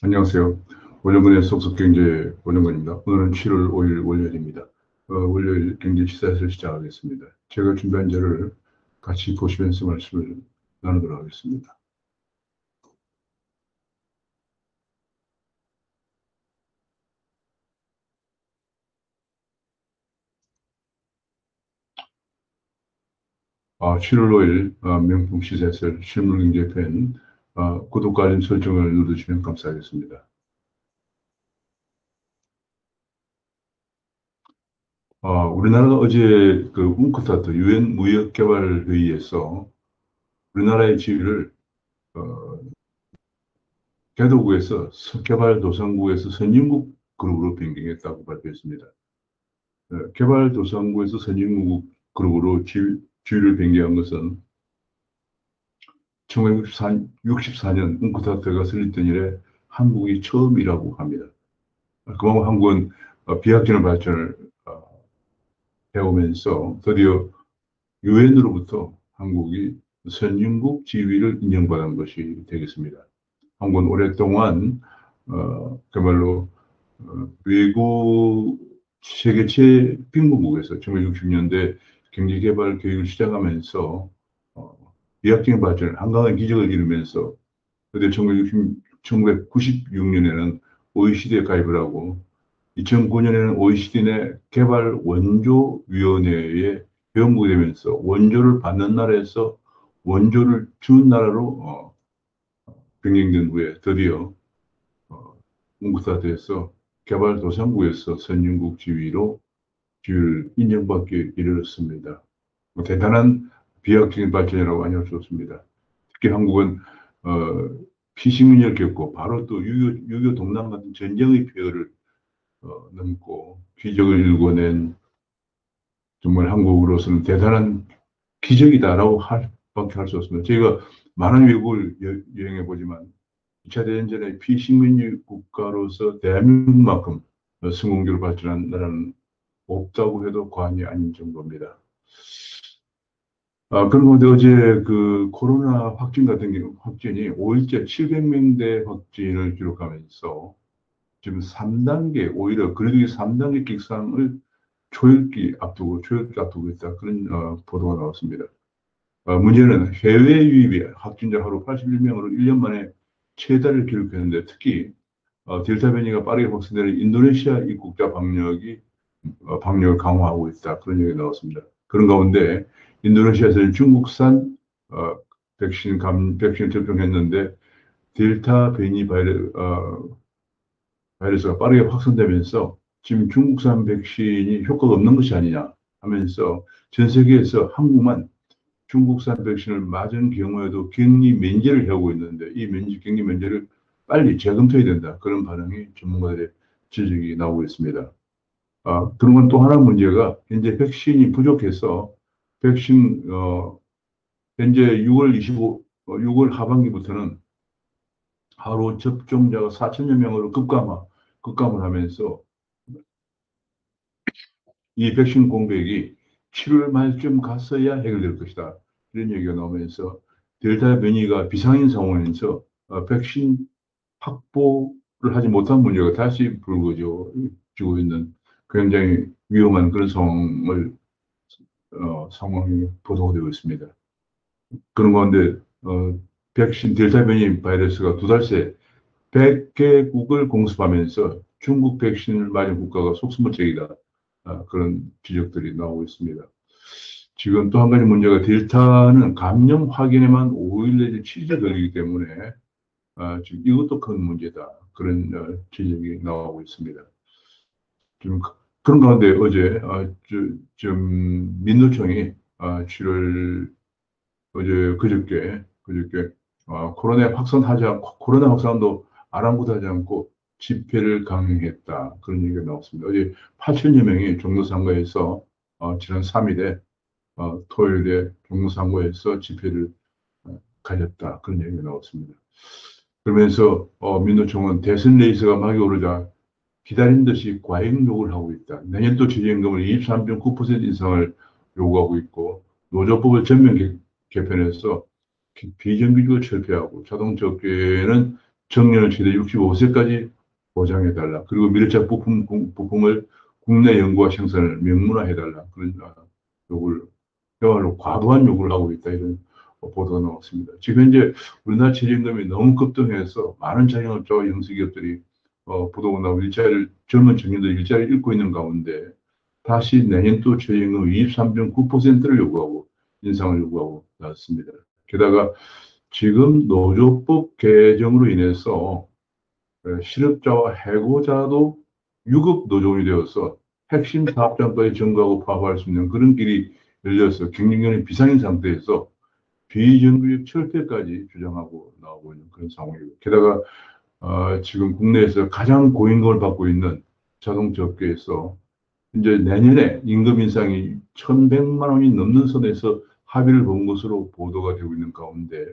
안녕하세요. 원년근의 속속경제 원년근입니다. 오늘은 7월 5일 월요일입니다. 월요일 경제시사에서 시작하겠습니다. 제가 준비한 자를 같이 보시면서 말씀을 나누도록 하겠습니다. 아, 7월 5일 명품 시사에서 실물경제편 구독과 알림 설정을 눌러주시면 감사하겠습니다. 우리나라가 어제 그 웅크타트 유엔 무역개발회의에서 우리나라의 지위를 어, 개도국에서 개발도상국에서 선진국 그룹으로 변경했다고 발표했습니다. 개발도상국에서 선진국 그룹으로 지위를 변경한 것은 1964년 웅크타트가 설립된 이래 한국이 처음이라고 합니다. 그만큼 한국은 비약적인 발전을 해오면서 드디어 유엔으로부터 한국이 선진국 지위를 인정받은 것이 되겠습니다. 한국은 오랫동안 그야말로 외국 세계 최빈국에서 1960년대 경제개발 계획을 시작하면서 비약적인 발전을 한강한 기적을 이루면서 그때 1996년에는 OECD에 가입을 하고 2009년에는 OECD 내 개발 원조위원회에 회원국이 되면서 원조를 받는 나라에서 원조를 주는 나라로 변경된 후에 드디어 문구사드에서 개발도상국에서 선진국 지위를 인정받기 이르렀습니다. 대단한 비약적인 발전이라고 아니할 수 없습니다. 특히 한국은 어, 피식민지를 겪고 바로 또 6.25 동남 같은 전쟁의 폐허를 넘고 기적을 일궈낸 정말 한국으로서는 대단한 기적이다라고 할 밖에 할 수 없습니다. 저희가 많은 외국을 여행해 보지만 2차 대전 전에 피식민지 국가로서 대한민국만큼 성공적으로 발전한 나라는 없다고 해도 과언이 아닌 정도입니다. 그런 가운데 어제 그 코로나 확진 같은 경우 확진이 5일째 700명대 확진을 기록하면서 지금 3단계, 오히려 그래도 3단계 격상을 초읽기 앞두고 있다. 그런 보도가 나왔습니다. 문제는 해외 유입이 확진자 하루 81명으로 1년 만에 최다를 기록했는데 특히 델타 변이가 빠르게 확산되는 인도네시아 입국자 방역을 강화하고 있다. 그런 얘기가 나왔습니다. 그런 가운데 인도네시아에서는 중국산 백신을 접종했는데 델타 변이 바이러스가 빠르게 확산되면서 지금 중국산 백신이 효과가 없는 것이 아니냐 하면서 전 세계에서 한국만 중국산 백신을 맞은 경우에도 격리 면제를 하고 있는데 이 격리 면제를 빨리 재검토해야 된다. 그런 반응이 전문가들의 지적이 나오고 있습니다. 그런 건 또 하나 문제가 현재 백신이 부족해서 백신, 현재 6월 하반기부터는 하루 접종자가 4천여 명으로 급감을 하면서 이 백신 공백이 7월 말쯤 갔어야 해결될 것이다. 이런 얘기가 나오면서 델타 변이가 비상인 상황에서 백신 확보를 하지 못한 문제가 다시 불거지고 있는 굉장히 위험한 그런 상황이 보도가 되고 있습니다. 그런 가운데 백신 델타 변이 바이러스가 두 달 새 100개국을 공습하면서 중국 백신을 맞은 국가가 속수무책이다. 그런 지적들이 나오고 있습니다. 지금 또 한 가지 문제가 델타는 감염 확인에만 5일 내지 7일 걸리기 때문에 지금 이것도 큰 문제다. 그런 지적이 나오고 있습니다. 지금 그런 가운데 어제 좀 민노총이 7월 어제 그저께 코로나 확산도 아랑곳하지 않고 집회를 강행했다. 그런 얘기가 나왔습니다. 어제 8천여 명이 종로상가에서 지난 3일에 토요일에 종로상가에서 집회를 가졌다. 그런 얘기가 나왔습니다. 그러면서 민노총은 대선 레이스가 막이 오르자 기다린 듯이 과잉 요구를 하고 있다. 내년도 최저임금을 23.9% 인상을 요구하고 있고 노조법을 전면 개편해서 비정규직을 철폐하고 자동차 업계는 정년을 최대 65세까지 보장해달라. 그리고 미래차 부품을 국내 연구와 생산을 명문화해달라. 그런 요구를, 그야말로 과도한 요구를 하고 있다. 이런 보도가 나왔습니다. 지금 현재 우리나라 최저임금이 너무 급등해서 많은 자영업자와 영세기업들이 부도가 일자리를, 젊은 청년들이 일자리를 잃고 있는 가운데 다시 내년도 최저임금 23.9%를 요구하고 인상을 요구하고 나왔습니다. 게다가 지금 노조법 개정으로 인해서 실업자와 해고자도 유급 노조원이 되어서 핵심 사업장까지 증가하고 파업할 수 있는 그런 길이 열려서 경쟁력이 비상인 상태에서 비정규직 철폐까지 주장하고 나오고 있는 그런 상황이고, 게다가 지금 국내에서 가장 고임금을 받고 있는 자동차 업계에서 이제 내년에 임금 인상이 1,100만 원이 넘는 선에서 합의를 본 것으로 보도가 되고 있는 가운데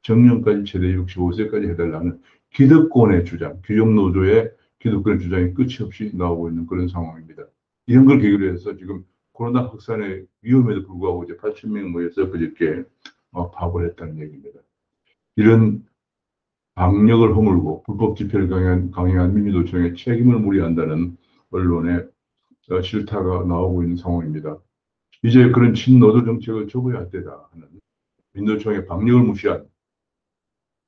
정년까지 최대 65세까지 해달라는 기득권의 주장, 규정노조의 기득권의 주장이 끝이 없이 나오고 있는 그런 상황입니다. 이런 걸 계기로 해서 지금 코로나 확산의 위험에도 불구하고 이제 8,000명 모여서 그저께 파업을 했다는 얘기입니다. 이런 방역을 허물고 불법 집회를 강행한 민주노총의 책임을 물어야한다는 언론의 질타가 나오고 있는 상황입니다. 이제 그런 친노조 정책을 접어야 할 때다 하는 민노총의 방역을 무시한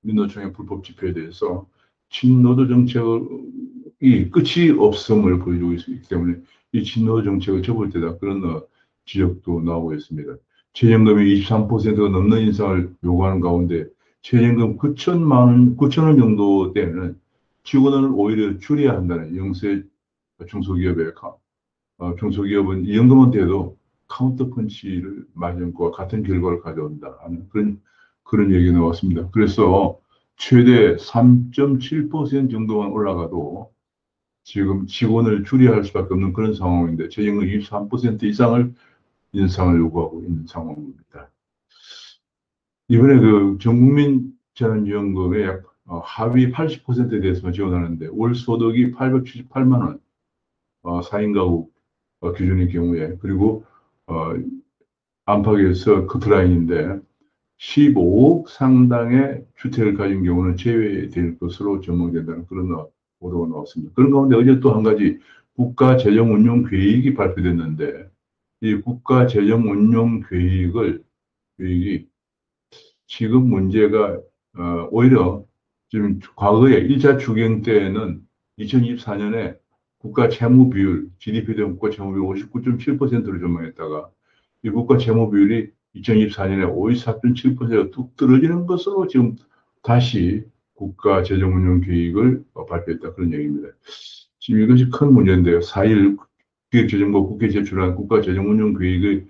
민노총의 불법 집회에 대해서 친노조 정책이 끝이 없음을 보여주고 있기 때문에 이 친노조 정책을 접을 때다, 그런 지적도 나오고 있습니다. 최저임금이 23%가 넘는 인상을 요구하는 가운데 최저임금 9천만 원 정도 되는 직원을 오히려 줄여야 한다는 영세 중소기업의 중소기업은 이 정도만 돼도 카운터 펀치를 맞은 것과 같은 결과를 가져온다 하는 그런 얘기가 나왔습니다. 그래서 최대 3.7% 정도만 올라가도 지금 직원을 줄여야 할 수밖에 없는 그런 상황인데 최저임금 23% 이상을 인상을 요구하고 있는 상황입니다. 이번에 그 전국민 재난지원금의 하위 80%에 대해서 지원하는데 월 소득이 878만 원, 4인 가구 기준의 경우에, 그리고 안팎에서 커트라인인데 15억 상당의 주택을 가진 경우는 제외될 것으로 전망된다는 그런 보도가 나왔습니다. 그런 가운데 어제 또 한 가지 국가재정운용계획이 발표됐는데 이 국가재정운용계획이 지금 문제가 오히려 지금 과거에 1차 추경 때에는 2024년에 국가 채무 비율, GDP 대 국가 채무 비율 59.7%를 전망했다가 이 국가 채무 비율이 2024년에 54.7%가 뚝 떨어지는 것으로 지금 다시 국가 재정 운용 계획을 발표했다, 그런 얘기입니다. 지금 이것이 큰 문제인데요. 4일 기획재정부 국회에 제출한 국가 재정 운용 계획의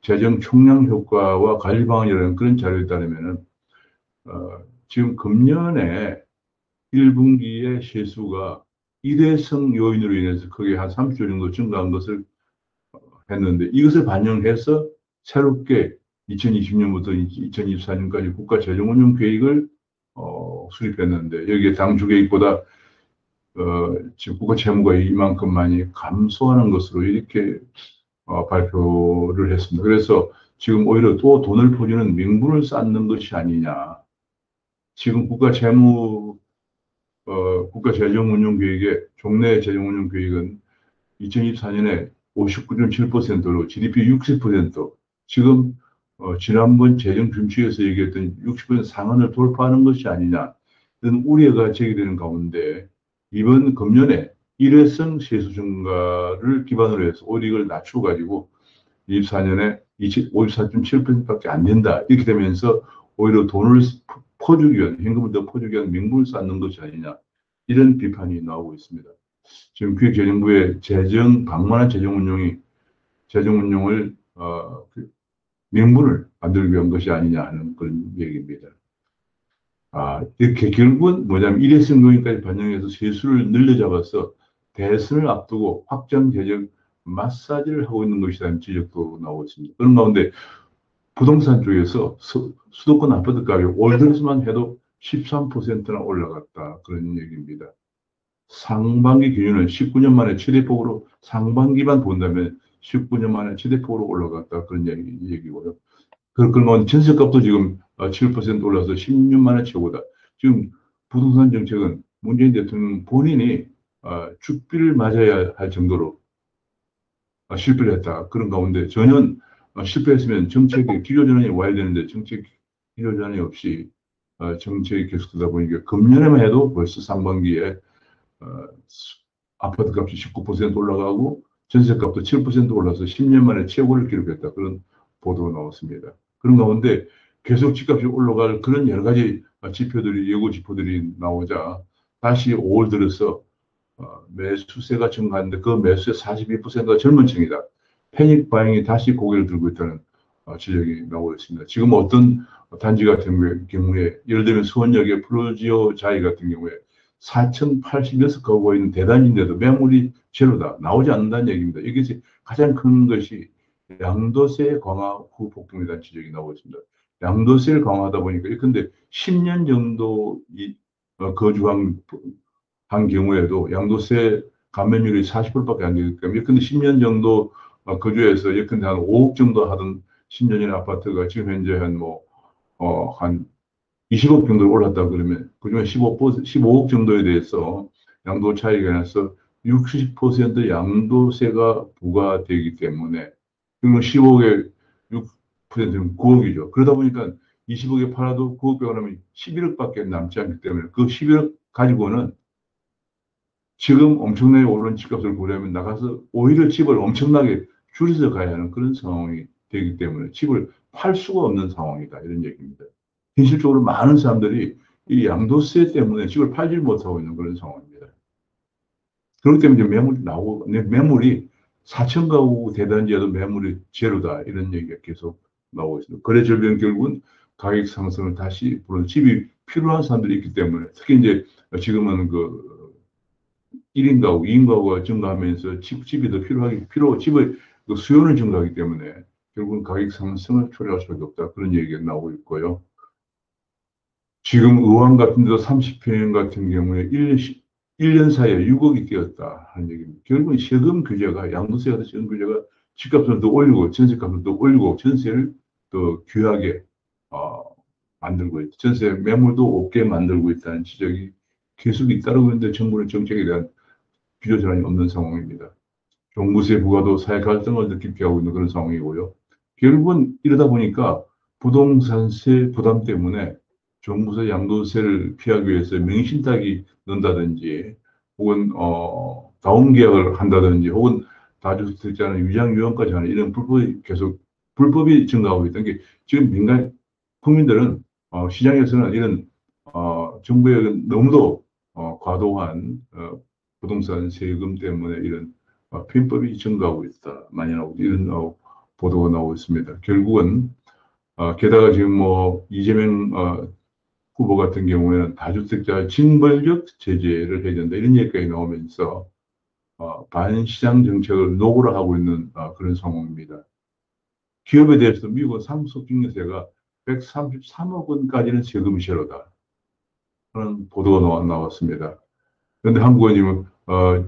재정 총량 효과와 관리 방안이라는 그런 자료에 따르면은 지금 금년에 1분기의 실수가 일회성 요인으로 인해서 크게 한 30조 정도 증가한 것을 했는데 이것을 반영해서 새롭게 2020년부터 2024년까지 국가 재정 운용 계획을 수립했는데 여기에 당주 계획보다 지금 국가 채무가 이만큼 많이 감소하는 것으로 이렇게 발표를 했습니다. 그래서 지금 오히려 또 돈을 퍼주는 명분을 쌓는 것이 아니냐. 지금 국가 재정 운용 계획의 종래 재정 운용 계획은 2024년에 59.7%로 GDP 60%, 지금 지난번 재정 준칙에서 얘기했던 60% 상한을 돌파하는 것이 아니냐, 이런 우려가 제기되는 가운데 이번 금년에 일회성 세수 증가를 기반으로 해서 오히려 이걸 낮춰가지고 24년에 54.7%밖에 안 된다, 이렇게 되면서 오히려 돈을 퍼주기 위한, 현금을 더 퍼주기 위한 명분을 쌓는 것이 아니냐, 이런 비판이 나오고 있습니다. 지금 기획재정부의 방만한 재정 운용을 명분을 만들기 위한 것이 아니냐 하는 그런 얘기입니다. 이렇게 결국은 뭐냐면 일회성 요인까지 반영해서 세수를 늘려잡아서 대선을 앞두고 확정 재정 마사지를 하고 있는 것이라는 지적도 나오고 있습니다. 그런 가운데 부동산 쪽에서 수도권 아파트 가격 올 들어서만 해도 13%나 올라갔다, 그런 얘기입니다. 상반기 기준은 19년 만에 최대폭으로, 상반기만 본다면 19년 만에 최대폭으로 올라갔다, 그런 얘기고요. 그러면 전세값도 지금 7% 올라서 16년 만에 최고다. 지금 부동산 정책은 문재인 대통령 본인이 죽비를 맞아야 할 정도로 실패를 했다. 그런 가운데 전혀 실패했으면 정책이 기조전환이 와야 되는데 정책 기조전환이 없이 정책이 계속되다 보니까 금년에만 해도 벌써 상반기에 어, 아파트 값이 19% 올라가고 전세 값도 7% 올라서 10년 만에 최고를 기록했다. 그런 보도가 나왔습니다. 그런 가운데 계속 집값이 올라갈 그런 여러 가지 지표들이, 예고 지표들이 나오자 다시 5월 들어서 매수세가 증가하는데 그 매수세 42%가 젊은 층이다. 패닉 바잉이 다시 고개를 들고 있다는 지적이 나오고 있습니다. 지금 어떤 단지 같은 경우에 예를 들면 수원역의 프로지오 자이 같은 경우에 4,086가구가 있는 대단지인데도 매물이 제로다. 나오지 않는다는 얘기입니다. 이것이 가장 큰 것이 양도세 강화 후 폭등이라는 지적이 나오고 있습니다. 양도세를 강화하다 보니까 근데 10년 정도 거주한 경우에도 양도세 감면율이 40%밖에 안 되기 때문에 예컨대 10년 정도 거주해서 예컨대 한 5억 정도 하던 10년이나 아파트가 지금 현재 한 20억 정도 올랐다 그러면 그중에 15억 정도에 대해서 양도 차익에 나서 60% 양도세가 부과되기 때문에 그러면 15억에 6%는 9억이죠. 그러다 보니까 20억에 팔아도 9억 빼고 나면 11억밖에 남지 않기 때문에 그 11억 가지고는 지금 엄청나게 오른 집값을 고려하면 나가서 오히려 집을 엄청나게 줄여서 가야 하는 그런 상황이 되기 때문에 집을 팔 수가 없는 상황이다. 이런 얘기입니다. 현실적으로 많은 사람들이 이 양도세 때문에 집을 팔지 못하고 있는 그런 상황입니다. 그렇기 때문에 매물이 나오고, 매물이 4천 가구 대단지에도 매물이 제로다. 이런 얘기가 계속 나오고 있습니다. 거래 절벽 결국은 가격 상승을 다시 부르는 집이 필요한 사람들이 있기 때문에 특히 이제 지금은 그 1인 가구, 2인 가구가 증가하면서 집이 더 집의 그 수요는 증가하기 때문에 결국은 가격 상승을 초래할 수밖에 없다. 그런 얘기가 나오고 있고요. 지금 의왕 같은 데도 30평 같은 경우에 1년 사이에 6억이 뛰었다 하는 얘기입니다. 결국은 세금 규제가, 양도세 같은 세금 규제가 집값을 더 올리고, 전세값을 더 올리고, 전세를 더 귀하게, 어, 만들고 있다. 전세 매물도 없게 만들고 있다는 지적이 계속 잇따르고 있는데 정부는 정책에 대한 규제 전환이 없는 상황입니다. 종부세 부과도 사회 갈등을 느끼게 하고 있는 그런 상황이고요. 결국은 이러다 보니까 부동산세 부담 때문에 종부세 양도세를 피하기 위해서 명의신탁이 는다든지 혹은 다운계약을 한다든지 혹은 다주택자는 위장유언까지 하는 이런 불법이 증가하고 있다는 게 지금 민간 국민들은 시장에서는 이런 정부의 너무도 과도한 부동산 세금 때문에 이런 편법이 증가하고 있다, 만연하고 이런 보도가 나오고 있습니다. 결국은 게다가 지금 이재명 후보 같은 경우에는 다주택자 징벌적 제재를 해야 된다 이런 얘기까지 나오면서 반시장 정책을 노골화 하고 있는 그런 상황입니다. 기업에 대해서 미국은 상속증여세가 133억 원까지는 세금이 제로다. 그런 보도가 나왔습니다. 그런데 한국은 지금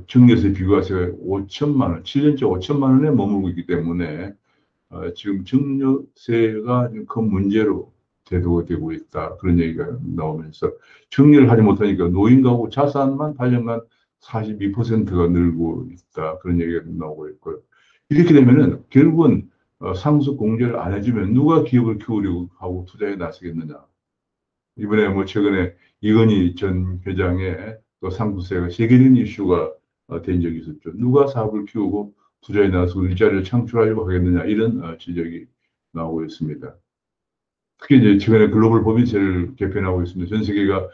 증여세 비과세가 5천만 원, 7년째 5천만 원에 머물고 있기 때문에 지금 증여세가 큰 문제로 대두가 되고 있다. 그런 얘기가 나오면서 증여를 하지 못하니까 노인 가구 자산만 8년간 42%가 늘고 있다. 그런 얘기가 나오고 있고요. 이렇게 되면은 결국은 상속 공제를 안 해주면 누가 기업을 키우려고 하고 투자에 나서겠느냐. 이번에 최근에 이건희 전 회장의 또 상부세가 세계적인 이슈가 된 적이 있었죠. 누가 사업을 키우고 투자에 나서고 일자리를 창출하려고 하겠느냐 이런 지적이 나오고 있습니다. 특히 이제 최근에 글로벌 법인세를 개편하고 있습니다. 전 세계가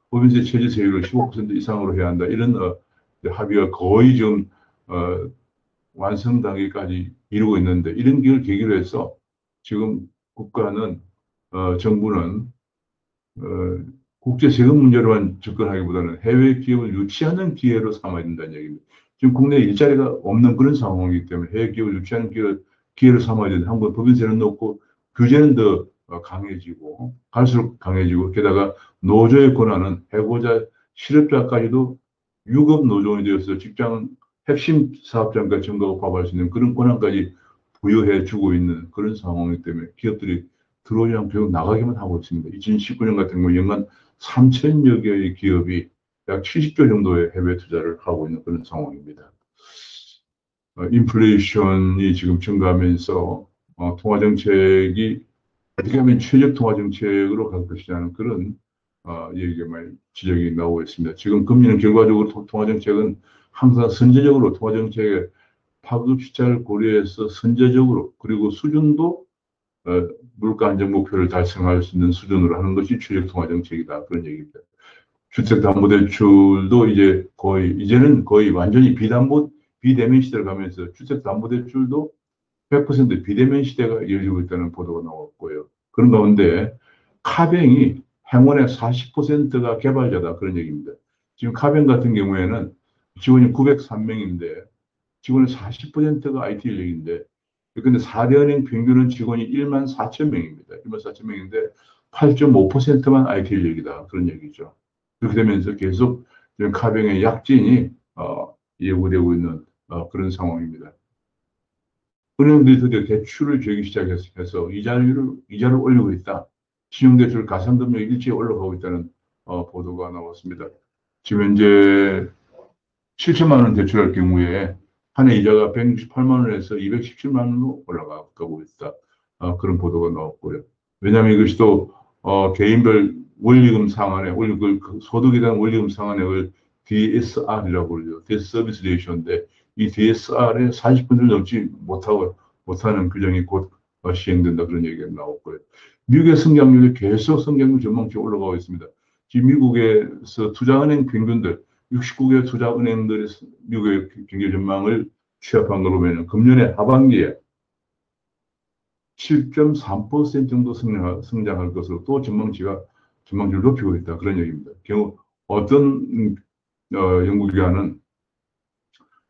법인세 최저 세율을 15% 이상으로 해야 한다 이런 합의가 거의 좀 완성단계까지 이루고 있는데 이런 걸 계기로 해서 지금 정부는 국제 세금 문제로만 접근하기보다는 해외 기업을 유치하는 기회로 삼아야 된다는 얘기입니다. 지금 국내에 일자리가 없는 그런 상황이기 때문에 해외 기업을 유치하는 기회로 삼아야 되는데 한국 법인세는 높고 규제는 더 강해지고 갈수록 강해지고 게다가 노조의 권한은 해고자 실업자까지도 유급 노조원이 되어서 직장 핵심 사업장까지 증가하고 파업할 수 있는 그런 권한까지 부여해 주고 있는 그런 상황이기 때문에 기업들이 들어오지 않고 계속 나가기만 하고 있습니다. 2019년 같은 경우 연간 3천여 개의 기업이 약 70조 정도의 해외 투자를 하고 있는 그런 상황입니다. 인플레이션이 지금 증가하면서 통화정책이 어떻게 하면 최적 통화정책으로 갈 것이냐는 그런 얘기가 많이 지적이 나오고 있습니다. 지금 금리는 결과적으로 통화정책은 항상 선제적으로 통화정책의 파급 시차를 고려해서 선제적으로 그리고 수준도 물가 안정 목표를 달성할 수 있는 수준으로 하는 것이 최적 통화정책이다. 그런 얘기입니다. 주택담보대출도 이제는 거의 완전히 비대면 시대를 가면서 주택담보대출도 100% 비대면 시대가 이어지고 있다는 보도가 나왔고요. 그런 가운데 카뱅이 행원의 40%가 개발자다. 그런 얘기입니다. 지금 카뱅 같은 경우에는 직원이 903명인데 직원의 40%가 IT 인력인데 근데 4대 은행 평균은 직원이 1만 4천 명입니다. 1만 4천 명인데 8.5%만 IT 인력이다. 그런 얘기죠. 그렇게 되면서 계속 카뱅의 약진이 예고되고 있는 그런 상황입니다. 은행들이 드디어 대출을 주기 시작해서 이자를 올리고 있다. 신용대출 가산금리 일제히 올라가고 있다는 보도가 나왔습니다. 지금 현재 7천만 원 대출할 경우에 한 해 이자가 168만 원에서 217만 원으로 올라가고 있다. 그런 보도가 나왔고요. 왜냐하면 이것이 또 개인별 원리금 상환액, 소득에 대한 원리금 상환액을 DSR이라고 그러죠. Debt Service Ratio인데 이 DSR의 40%를 넘지 못하는 규정이 곧 시행된다 그런 얘기가 나왔고요. 미국의 성장률이 계속 성장률 전망치 올라가고 있습니다. 지금 미국에서 투자은행 평균들 69개 투자은행들이 미국의 경제 전망을 취합한 걸로 보면 금년에 하반기에 7.3% 정도 성장할 것으로 또 전망치를 높이고 있다. 그런 얘기입니다. 경우 어떤 연구기관은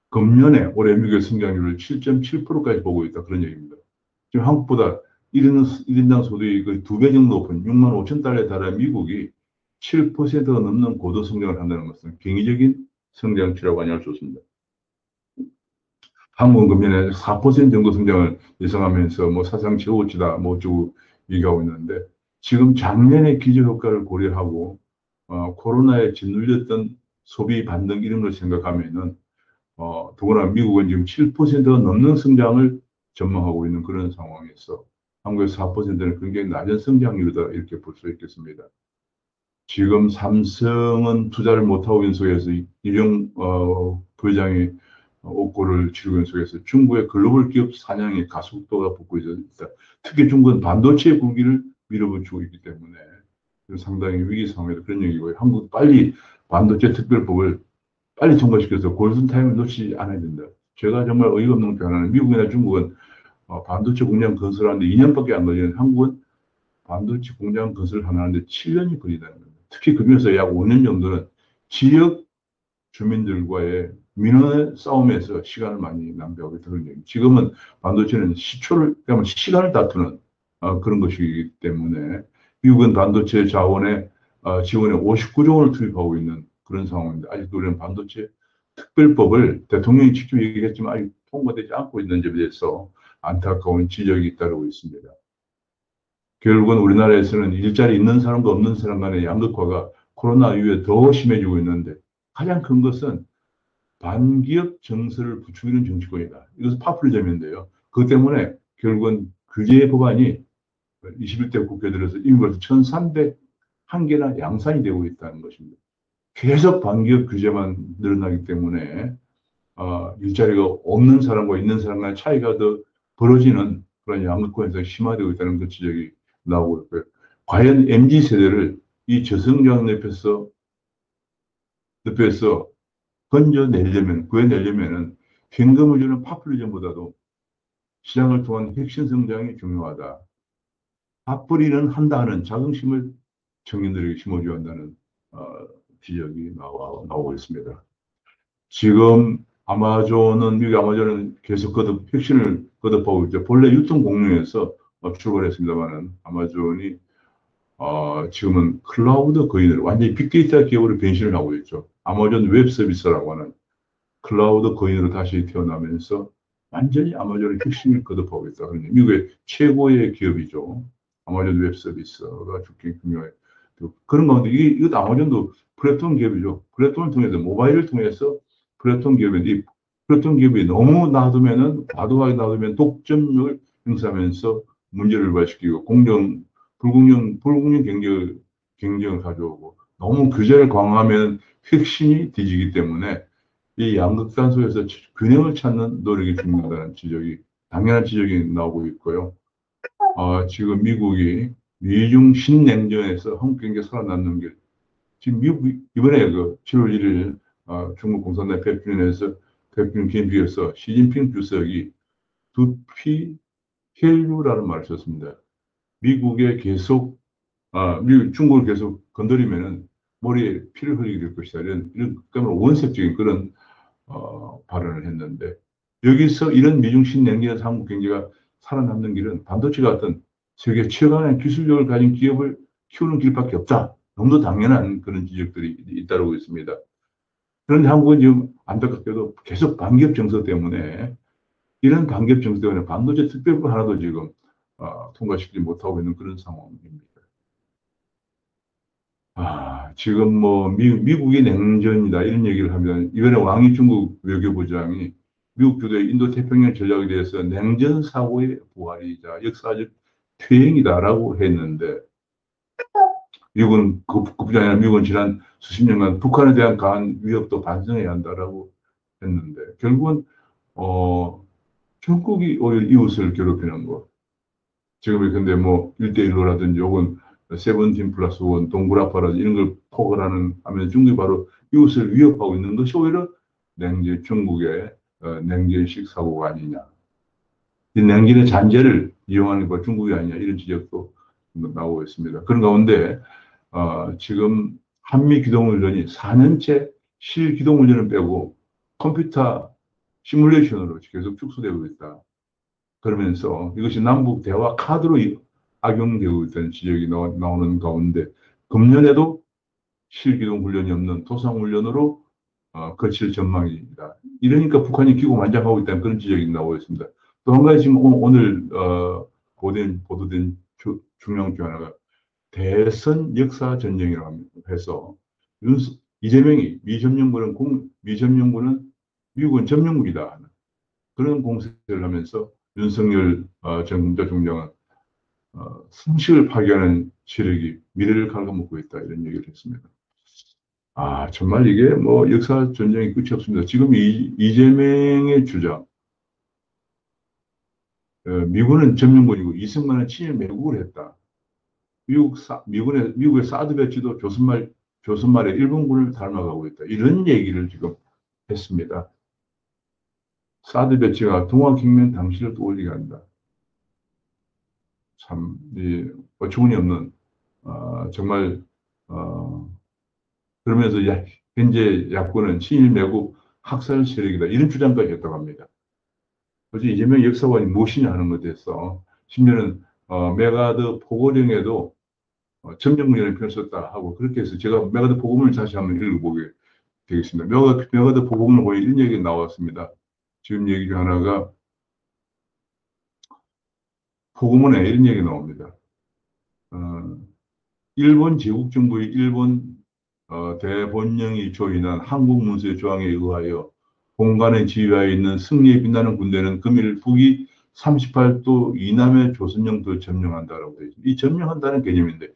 금년에 올해 미국의 성장률을 7.7%까지 보고 있다. 그런 얘기입니다. 지금 한국보다 1인당 소득이 거의 2배 정도 높은 6만 5천 달러에 달한 미국이 7%가 넘는 고도 성장을 한다는 것은 경이적인 성장치라고 아니할 수 없습니다. 한국은 금년에 4% 정도 성장을 예상하면서 뭐 사상 최고치다 뭐 어쩌고 얘기하고 있는데 지금 작년의 기저효과를 고려하고 코로나에 짓눌렸던 소비 반등 이런 걸 생각하면은 더구나 미국은 지금 7%가 넘는 성장을 전망하고 있는 그런 상황에서 한국의 4%는 굉장히 낮은 성장률이다 이렇게 볼 수 있겠습니다. 지금 삼성은 투자를 못하고 있는 속에서 이용 부회장이 옥고를 치르고 있는 속에서 중국의 글로벌 기업 사냥의 가속도가 붙고 있다. 특히 중국은 반도체 굴기를 밀어붙이고 있기 때문에 상당히 위기 상황이다 그런 얘기고요. 한국 빨리 반도체 특별법을 빨리 통과시켜서 골든타임을 놓치지 않아야 된다. 제가 정말 어이가 없는 표현은 미국이나 중국은 반도체 공장 건설하는데 2년밖에 안 걸리는 한국은 반도체 공장 건설을 하는데 7년이 걸린다는 겁니다. 특히 그 중에서 약 5년 정도는 지역 주민들과의 민원의 싸움에서 시간을 많이 낭비하고 있다는 얘기. 지금은 반도체는 그러면 시간을 다투는 그런 것이기 때문에 미국은 반도체 자원의 지원에 59조 원을 투입하고 있는 그런 상황인데 아직도 우리는 반도체 특별법을 대통령이 직접 얘기했지만 아직 통과되지 않고 있는 점에 대해서 안타까운 지적이 따르고 있습니다. 결국은 우리나라에서는 일자리 있는 사람과 없는 사람 간의 양극화가 코로나 이후에 더 심해지고 있는데 가장 큰 것은 반기업 정서를 부추기는 정치권이다. 이것은 파퓰리즘인데요. 그것 때문에 결국은 규제 법안이 21대 국회 들어서 이미 벌써 1,301개나 양산이 되고 있다는 것입니다. 계속 반기업 규제만 늘어나기 때문에 일자리가 없는 사람과 있는 사람 간의 차이가 더 벌어지는 그런 양극화 현상이 심화되고 있다는 그 지적이 나오고 있고요. 과연 MZ세대를 이 저성장 늪에서 구해내려면은 현금을 주는 파퓰리즘보다도 시장을 통한 혁신 성장이 중요하다. 밥벌이는 한다 하는 자긍심을 청년들에게 심어줘야 한다는 지적이 나오고 있습니다. 지금 미국 아마존은 계속 혁신을 거듭하고 있죠. 본래 유통 공룡에서 출발했습니다만은 아마존이 지금은 클라우드 거인을 완전히 빅데이터 기업으로 변신을 하고 있죠. 아마존 웹 서비스라고 하는 클라우드 거인으로 다시 태어나면서 완전히 아마존의 혁신을 거듭하고 있다. 미국의 최고의 기업이죠. 아마존 웹 서비스가 굉장히 중요해요. 그런 가운데 이것도 아마존도 플랫폼 기업이죠. 플랫폼을 통해서 모바일을 통해서 플랫폼 기업인데 이 플랫폼 기업이 너무 놔두면은 과도하게 놔두면 독점력을 행사하면서 문제를 부활시키고 불공정 경쟁을 가져오고 너무 규제를 강화하면 혁신이 뒤지기 때문에 이 양극단 속에서 균형을 찾는 노력이 중요하다는 지적이 당연한 지적이 나오고 있고요. 지금 미국이 미중 신냉전에서 한국 경제 살아남는 길 지금 미국 이번에 그 7월 1일 중국 공산당 백주년에서 백주년 기념식에서 시진핑 주석이 두피 헬류라는 말을 썼습니다. 미국에 계속 중국을 계속 건드리면은 머리에 피를 흘리게 될 것이다. 이런 원색적인 그런 발언을 했는데 여기서 이런 미중 신냉전에서 한국 경제가 살아남는 길은 반도체 같은 세계 최강의 기술력을 가진 기업을 키우는 길밖에 없다. 너무도 당연한 그런 지적들이 잇따르고 있습니다. 그런데 한국은 지금 안타깝게도 계속 반기업 정서 때문에 이런 반기업 정서 때문에 반도체 특별법 하나도 지금 통과시키지 못하고 있는 그런 상황입니다. 지금 뭐 미국이 냉전이다 이런 얘기를 하면 이번에 왕이 중국 외교부장이 미국 주도의 인도 태평양 전략에 대해서 냉전 사고의 부활이자 역사적 퇴행이다라고 했는데 미국은 그뿐이 아니라 미국은 지난 수십 년간 북한에 대한 강한 위협도 반성해야 한다라고 했는데 결국은 중국이 오히려 이웃을 괴롭히는 거. 지금 근데 뭐 1대1로라든지 혹은 세븐틴 플러스 원, 동굴아파라든지 이런 걸 포괄하는 하면 중국이 바로 이웃을 위협하고 있는 것이 오히려 중국의 냉전식 사고가 아니냐. 이 냉전의 잔재를 이용하는 게 바로 중국이 아니냐 이런 지적도 나오고 있습니다. 그런 가운데 지금 한미 기동훈련이 4년째 실기동훈련을 빼고 컴퓨터 시뮬레이션으로 계속 축소되고 있다. 그러면서 이것이 남북 대화 카드로 악용되고 있다는 지적이 나오는 가운데 금년에도 실기동 훈련이 없는 도상 훈련으로 거칠 전망입니다. 이러니까 북한이 기고만장하고 있다는 그런 지적이 나오고 있습니다. 또 한 가지 지금 오늘 보도된 중요한 중 하나가 대선 역사 전쟁이라고 해서 이재명이 미점령군은 미국은 점령국이다. 그런 공세를 하면서 윤석열 정부자 중장은 승식을 파괴하는 세력이 미래를 갉아먹고 있다 이런 얘기를 했습니다. 정말 이게 뭐 역사 전쟁이 끝이 없습니다. 지금 이재명의 주장, 미군은 점령군이고 이승만은 친일 매국을 했다. 미국의 사드 배치도 조선말의 일본군을 닮아가고 있다. 이런 얘기를 지금 했습니다. 사드 배치가 동학혁명 당시를 떠올리게 한다. 참, 어처구니 없는, 정말, 그러면서 현재 야권은 친일 매국 학살 세력이다. 이런 주장까지 했다고 합니다. 그래서 이재명 역사관이 무엇이냐 하는 것에 대해서, 심지어는, 메가드 포고령에도 점령군이라는 표현을 썼다 하고, 그렇게 해서 제가 메가드 포고문을 다시 한번 읽어보게 되겠습니다. 메가드 포고문을 보니 이런 얘기가 나왔습니다. 지금 얘기 중 하나가, 포고문에 이런 얘기가 나옵니다. 일본 제국정부의 일본 대본령이 조인한 한국 문서의 조항에 의하여 공간에 지휘하에 있는 승리에 빛나는 군대는 금일 북위 38도 이남의 조선령도 점령한다라고 되어 있습니다. 이 점령한다는 개념인데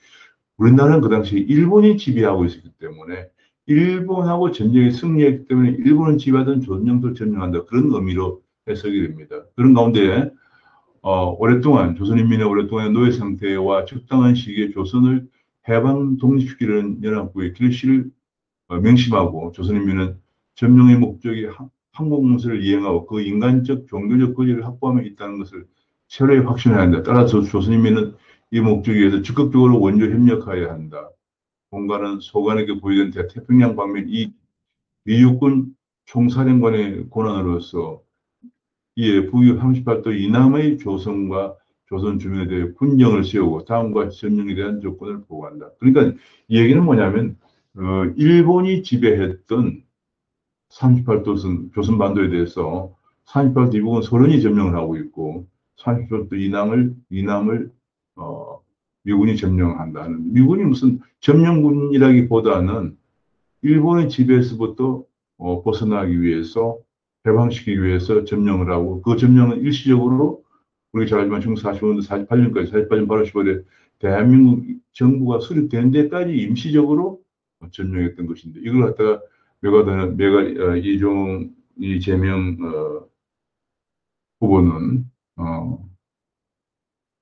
우리나라는 그 당시 일본이 지배하고 있었기 때문에 일본하고 전쟁에 승리했기 때문에 일본은 지배하던 조선령도 점령한다 그런 의미로 해석이 됩니다. 그런 가운데 조선인민의 오랫동안 노예 상태와 적당한 시기에 조선을 해방 독립시키는 연합국의 결실을 명심하고 조선인민은 점령의 목적이 항공문서를 이행하고 그 인간적 종교적 거리를 확보하며 있다는 것을 철저히 확신해야 한다. 따라서 조선인민은 이 목적에 의해서 적극적으로 원조 협력하여야 한다. 공간은 소관에게 보이던 태평양 방면 이 미육군 총사령관의 권한으로서 이에 북위 38도 이남의 조선과 조선 주민에 대해 군정을 세우고 다음과 점령에 대한 조건을 보고한다. 그러니까 이 얘기는 뭐냐면 일본이 지배했던 38도선 조선반도에 대해서 38도 이북은 소련이 점령을 하고 있고 38도 이남을 미군이 점령한다는, 미군이 무슨 점령군이라기보다는 일본의 지배에서부터 벗어나기 위해서, 해방시키기 위해서 점령을 하고, 그 점령은 일시적으로 우리 잘 알지만 1945년도 48년까지, 48년 8월 15일에 대한민국 정부가 수립된 데까지 임시적으로 점령했던 것인데, 이걸 갖다가 이재명 후보는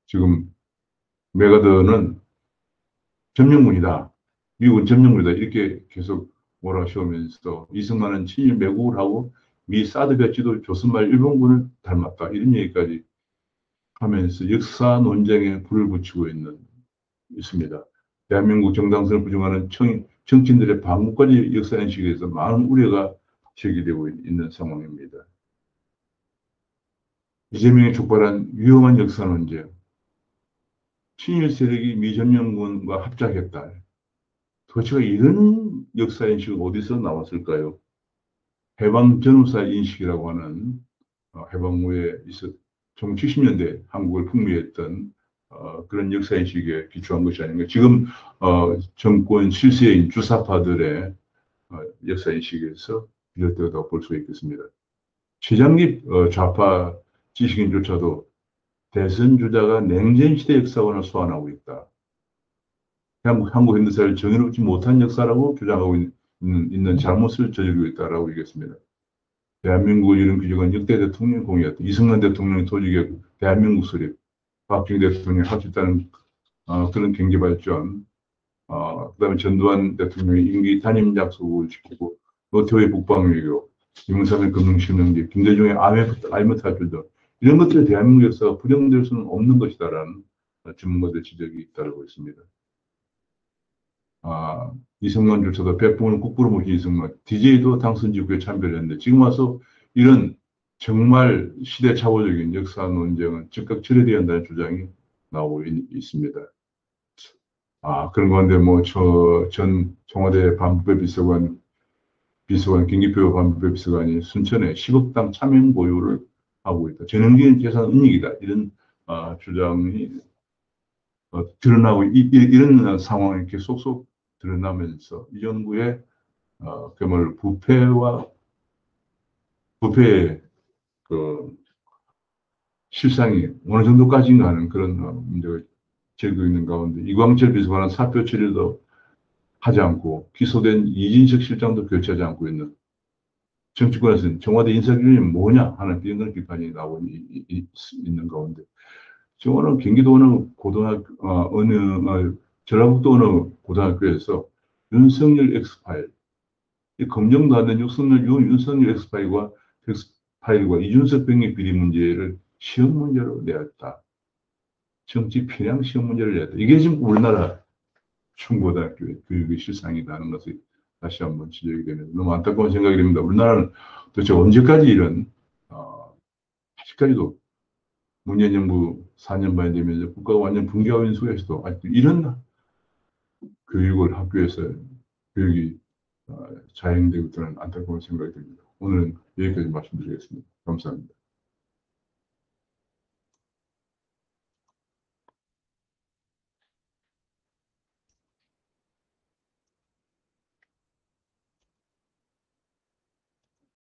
지금 메가더는 점령군이다, 미국은 점령군이다, 이렇게 계속 몰아세우면서 이승만은 친일 매국을 하고 미 사드 배치도 조선말 일본군을 닮았다, 이런 얘기까지 하면서 역사 논쟁에 불을 붙이고 있습니다. 대한민국 정당성을 부정하는 정치인들의 반국까지 역사인식에 대해서 많은 우려가 제기되고 있는 상황입니다. 이재명이 촉발한 위험한 역사 논쟁, 친일 세력이 미점령군과 합작했다. 도대체 이런 역사인식은 어디서 나왔을까요? 해방 전후사 인식이라고 하는 해방 후에 있었 1970년대 한국을 풍미했던 그런 역사인식에 기초한 것이 아닌가. 지금 정권 실세인 주사파들의 역사인식에서 비롯되었다고 볼 수 있겠습니다. 최장기 좌파 지식인조차도 대선 주자가 냉전 시대 역사관을 소환하고 있다. 한국 현대사를 정의롭지 못한 역사라고 주장하고 있는 잘못을 저지르고 있다라고 얘기했습니다. 대한민국을 이룬 규정은 역대 대통령 공이었다. 이승만 대통령이 도직했고, 대한민국 수립, 박정희 대통령이 할 수 있다는 그런 경제 발전, 그다음에 전두환 대통령이 임기 단임 약속을 지키고, 노태우의 북방외교, 김영삼의 금융실명제, 김대중의 IMF 탈출 등 이런 것들에 대한민국 역사가 부정될 수는 없는 것이다라는 전문가들 지적이 잇따르고 있습니다. 이승만조차도 백분을 국부로 모신 이승만, DJ도 당선 직후에 참배를 했는데 지금 와서 이런 정말 시대착오적인 역사 논쟁은 즉각 철회되어야 한다는 주장이 나오고 있습니다. 그런 건데, 전 청와대 반부패 비서관, 김기표 반부패 비서관이 순천에 10억당 차명 보유를 하고 있다. 전형적인 재산 은닉이다. 이런 주장이 드러나고, 이런 상황이 이렇게 속속 드러나면서 이 정부의 그야말로 부패의 그 실상이 어느 정도까지인가 하는 그런 문제가 제기되고 있는 가운데, 이광철 비서관은 사표 처리도 하지 않고 기소된 이진석 실장도 교체하지 않고 있는, 정치권에서는 청와대 인사기준이 뭐냐 하는 이런 비판이 나오고 있는 가운데, 저는 경기도 어느 고등학교, 전라북도 어느 고등학교에서 윤석열 엑스파일, 검증도 안 된 윤석열 엑스파일과 이준석 병역 비리 문제를 시험 문제로 내었다. 정치 편향 시험 문제를 냈다. 이게 지금 우리나라 중고등학교의 교육의 실상이다 하는 것을 다시 한번 지적이 되는, 너무 안타까운 생각이 듭니다. 우리나라는 도대체 언제까지 아직까지도 문재인 정부 4년 반이 되면서 국가가 완전 붕괴하고 있는 속에서도 아직도 이런 교육을 학교에서 교육이 자행되고 있다는 안타까운 생각이 듭니다. 오늘은 여기까지 말씀드리겠습니다. 감사합니다.